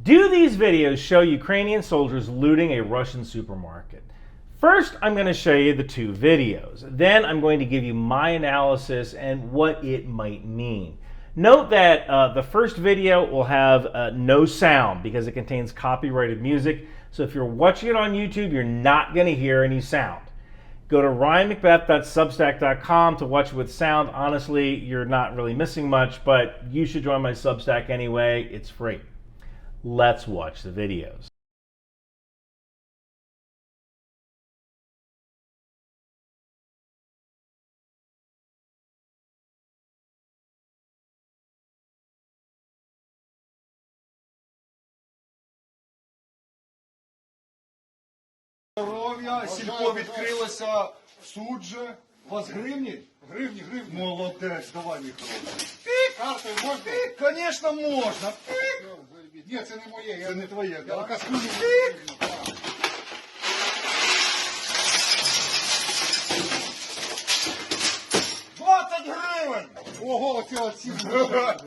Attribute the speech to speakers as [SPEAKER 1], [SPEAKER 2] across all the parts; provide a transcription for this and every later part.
[SPEAKER 1] Do these videos show Ukrainian soldiers looting a Russian supermarket? First, I'm going to show you the two videos. Then I'm going to give you my analysis and what it might mean. Note that the first video will have no sound because it contains copyrighted music. So if you're watching it on YouTube, you're not going to hear any sound. Go to ryanmcbeth.substack.com to watch it with sound. Honestly, you're not really missing much, but you should join my Substack anyway. It's free. Let's watch the videos.
[SPEAKER 2] Здоров'я, сільпо відкрилося, суд же. У вас гривні? Гривні. Молодець, давай мені гроші. Пік! Картою можна? Пік, звісно, можна. Пік! Ні, це не моє, це не твоє. Я кастрюлю. Пік! 20 гривень! Ого, оці блядь.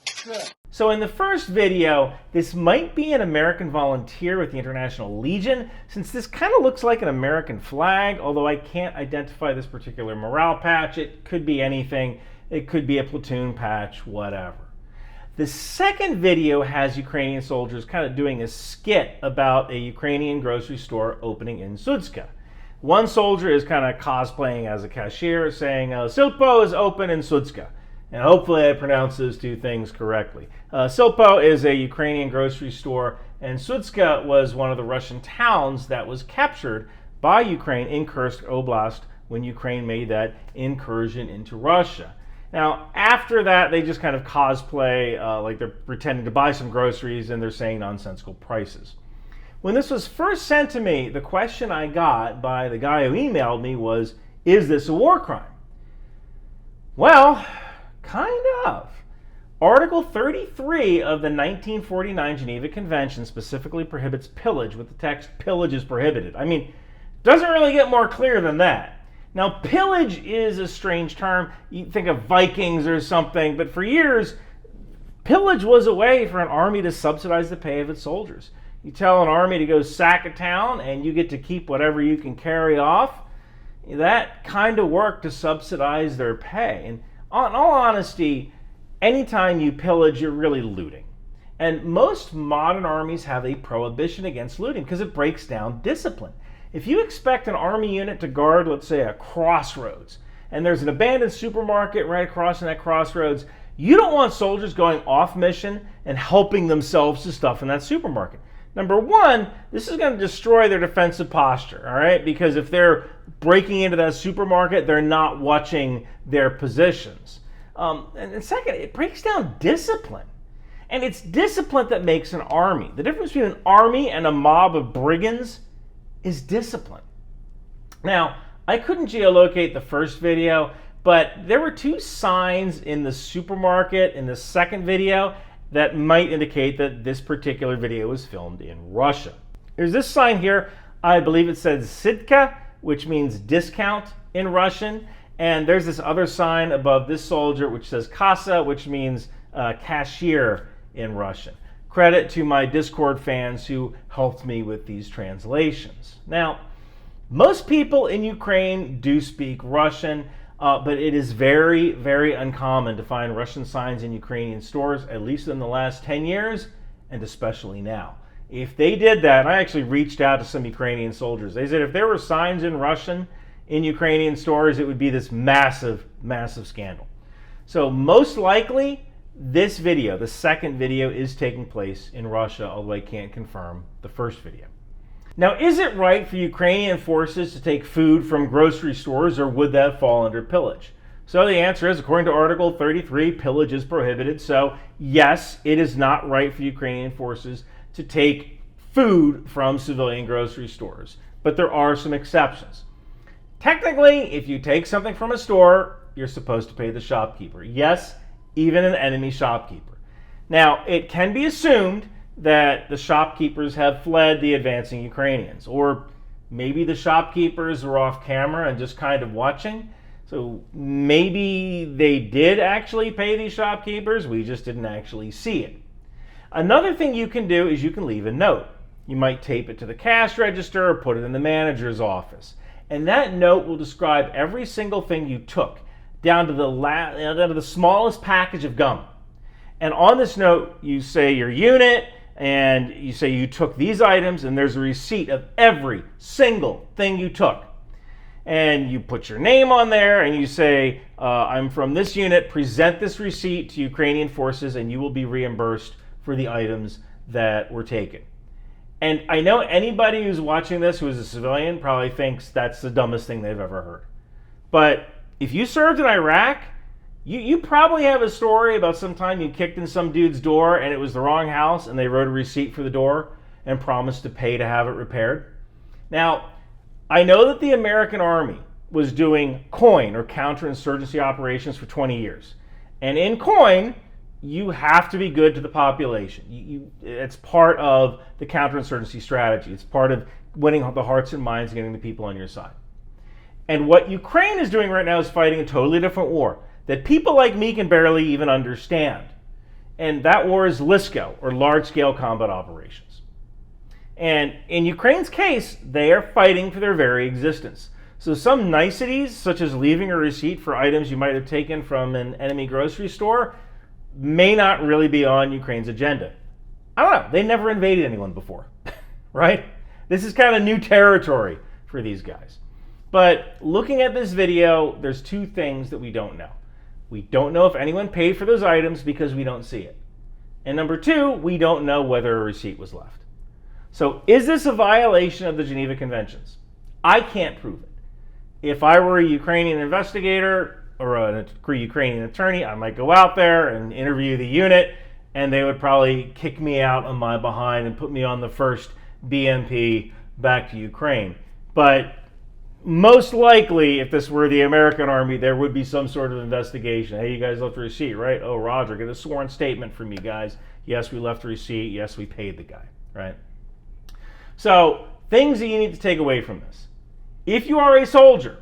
[SPEAKER 2] Все.
[SPEAKER 1] So in the first video, this might be an American volunteer with the International Legion, since this kind of looks like an American flag, although I can't identify this particular morale patch. It could be anything. It could be a platoon patch, whatever. The second video has Ukrainian soldiers kind of doing a skit about a Ukrainian grocery store opening in Sudska. One soldier is kind of cosplaying as a cashier, saying, Silpo is open in Sudska. And hopefully I pronounced those two things correctly. Silpo is a Ukrainian grocery store, and Sudska was one of the Russian towns that was captured by Ukraine in Kursk Oblast when Ukraine made that incursion into Russia. Now, after that, they just kind of cosplay like they're pretending to buy some groceries and they're saying nonsensical prices. When this was first sent to me, the question I got by the guy who emailed me was, is this a war crime? Well, kind of. Article 33 of the 1949 Geneva Convention specifically prohibits pillage with the text, pillage is prohibited. I mean, doesn't really get more clear than that. Now, pillage is a strange term. You think of Vikings or something, but for years, pillage was a way for an army to subsidize the pay of its soldiers. You tell an army to go sack a town and you get to keep whatever you can carry off. That kind of worked to subsidize their pay. And in all honesty, anytime you pillage, you're really looting. And most modern armies have a prohibition against looting because it breaks down discipline. If you expect an army unit to guard, let's say, a crossroads, and there's an abandoned supermarket right across in that crossroads, you don't want soldiers going off mission and helping themselves to stuff in that supermarket. Number one, this is going to destroy their defensive posture, all right? Because if they're breaking into that supermarket, they're not watching their positions. And second, it breaks down discipline. And it's discipline that makes an army. The difference between an army and a mob of brigands is discipline. Now, I couldn't geolocate the first video, but there were two signs in the supermarket in the second video that might indicate that this particular video was filmed in Russia. There's this sign here. I believe it says Sidka, which means discount in Russian. And there's this other sign above this soldier which says Kassa, which means cashier in Russian. Credit to my Discord fans who helped me with these translations. Now, most people in Ukraine do speak Russian, but it is very, very uncommon to find Russian signs in Ukrainian stores, at least in the last 10 years, and especially now. If they did that, and I actually reached out to some Ukrainian soldiers, they said if there were signs in Russian in Ukrainian stores, it would be this massive, massive scandal. So most likely, this video, the second video, is taking place in Russia, although I can't confirm the first video. Now, is it right for Ukrainian forces to take food from grocery stores, or would that fall under pillage? So the answer is, according to Article 33, pillage is prohibited. So yes, it is not right for Ukrainian forces to take food from civilian grocery stores. But there are some exceptions. Technically, if you take something from a store, you're supposed to pay the shopkeeper. Yes, even an enemy shopkeeper. Now, it can be assumed that the shopkeepers have fled the advancing Ukrainians, or maybe the shopkeepers were off camera and just kind of watching. So maybe they did actually pay these shopkeepers, we just didn't actually see it. Another thing you can do is you can leave a note. You might tape it to the cash register or put it in the manager's office. And that note will describe every single thing you took, down to the smallest package of gum. And on this note, you say your unit, and you say you took these items, and there's a receipt of every single thing you took. And you put your name on there, and you say, I'm from this unit, present this receipt to Ukrainian forces, and you will be reimbursed for the items that were taken. And I know anybody who's watching this who is a civilian probably thinks that's the dumbest thing they've ever heard. But if you served in Iraq, you probably have a story about some time you kicked in some dude's door and it was the wrong house and they wrote a receipt for the door and promised to pay to have it repaired. Now, I know that the American Army was doing COIN, or counterinsurgency operations, for 20 years. And in COIN, you have to be good to the population. It's part of the counterinsurgency strategy. It's part of winning the hearts and minds and getting the people on your side. And what Ukraine is doing right now is fighting a totally different war that people like me can barely even understand. And that war is LSCO, or large-scale combat operations. And in Ukraine's case, they are fighting for their very existence. So some niceties, such as leaving a receipt for items you might have taken from an enemy grocery store, may not really be on Ukraine's agenda. I don't know. They never invaded anyone before, right? This is kind of new territory for these guys. But looking at this video, there's two things that we don't know. We don't know if anyone paid for those items because we don't see it. And number two, we don't know whether a receipt was left. So is this a violation of the Geneva Conventions? I can't prove it. If I were a Ukrainian investigator or a Ukrainian attorney, I might go out there and interview the unit, and they would probably kick me out on my behind and put me on the first BMP back to Ukraine. But most likely, if this were the American Army, there would be some sort of investigation. Hey, you guys left a receipt, right? Oh, Roger, get a sworn statement from you guys. Yes, we left a receipt. Yes, we paid the guy, right? So, things that you need to take away from this. If you are a soldier,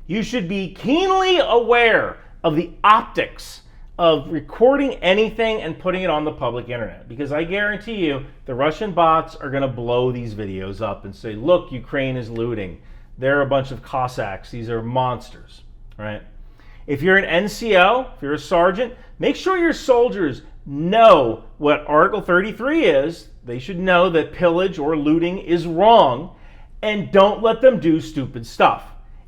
[SPEAKER 1] you should be keenly aware of the optics of recording anything and putting it on the public internet. Because I guarantee you, the Russian bots are going to blow these videos up and say, look, Ukraine is looting. They're a bunch of Cossacks. These are monsters, right? If you're an NCO, if you're a sergeant, make sure your soldiers know what Article 33 is. They should know that pillage or looting is wrong, and don't let them do stupid stuff.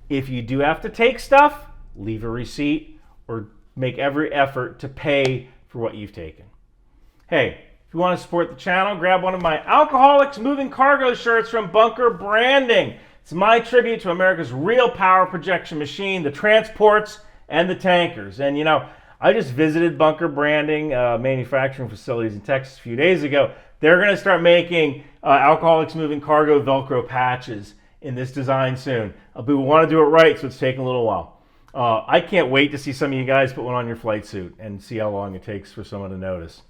[SPEAKER 1] If you do have to take stuff, leave a receipt or make every effort to pay for what you've taken. Hey, if you want to support the channel, grab one of my Alcoholics Moving Cargo shirts from Bunker Branding. It's my tribute to America's real power projection machine, the transports and the tankers. And you know, I just visited Bunker Branding manufacturing facilities in Texas a few days ago. They're going to start making Alcoholics Moving Cargo Velcro patches in this design soon. But we want to do it right, so it's taking a little while. I can't wait to see some of you guys put one on your flight suit and see how long it takes for someone to notice.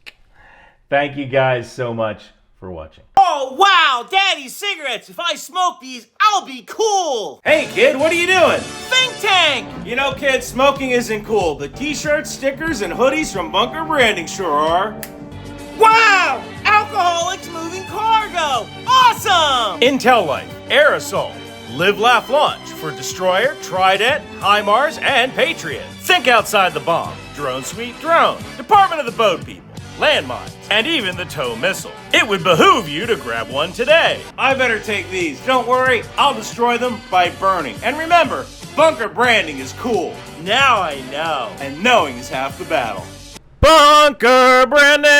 [SPEAKER 1] Thank you guys so much for watching.
[SPEAKER 3] Oh, wow, Daddy, cigarettes. If I smoke these, I'll be cool.
[SPEAKER 1] Hey, kid, what are you doing?
[SPEAKER 3] Think tank.
[SPEAKER 1] You know, kid, smoking isn't cool, but t-shirts, stickers, and hoodies from Bunker Branding sure are.
[SPEAKER 3] Wow, Alcoholics Moving Cargo. Awesome.
[SPEAKER 1] Intel Life, Aerosol, Live, Laugh, Launch for Destroyer, Trident, HIMARS, and Patriot. Think outside the bomb. Drone Suite Drone, Department of the Boat People, landmines, and even the tow missile. It would behoove you to grab one today. I better take these. Don't worry, I'll destroy them by burning. And remember, Bunker Branding is cool.
[SPEAKER 3] Now I know.
[SPEAKER 1] And knowing is half the battle. Bunker Branding!